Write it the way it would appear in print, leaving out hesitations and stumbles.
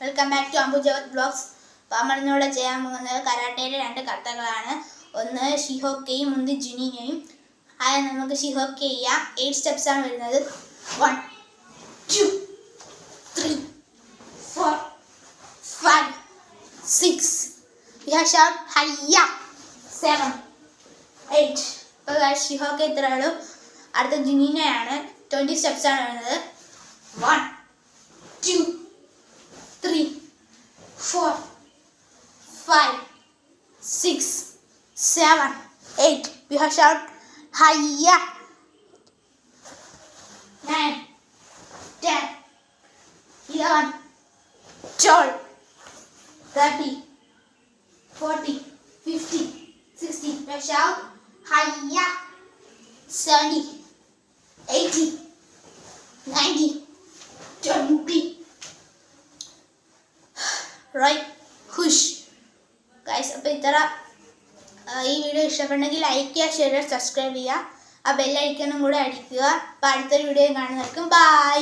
Welcome back to അംബുജവത് blogs. അപ്പോൾ നമ്മളിന്നൂടെ ചെയ്യാൻ പോകുന്നത് കരാട്ടയുടെ 2 കഥകളാണ്. ഒന്ന് ഷിഹോക്കെയും ഒന്ന് ജുനിനെയും. ആദ്യം നമുക്ക് ഷിഹോക്കെ ചെയ്യാം. 8 സ്റ്റെപ്സ് ആണ് വരുന്നത്. 1 2 3 4 5 6 we have shout hayya 7 8. അപ്പോൾ ഷിഹോക്കെ ഇത്രേ ഉള്ളൂ. അടുത്ത ജുനിനെയാണ്. 20 സ്റ്റെപ്സ് ആണ് വരുന്നത്. 1 2 3 4 5 6 7 8. We have shout hayya 9 10 11 12 13 14 15 16. We have shout hayya 70 80 90 20. Right ഹുഷ് ഗൈസ്. അപ്പോൾ ഇത്ര ഈ വീഡിയോ ഇഷ്ടപ്പെട്ടെങ്കിൽ ലൈക്ക് ചെയ്യുക, ഷെയർ ചെയ്യുക, സബ്സ്ക്രൈബ് ചെയ്യുക. ആ ബെല്ലൈക്കണും കൂടെ അടിക്കുക. അപ്പോൾ അടുത്തൊരു വീഡിയോ കാണുന്നവർക്കും ബൈ.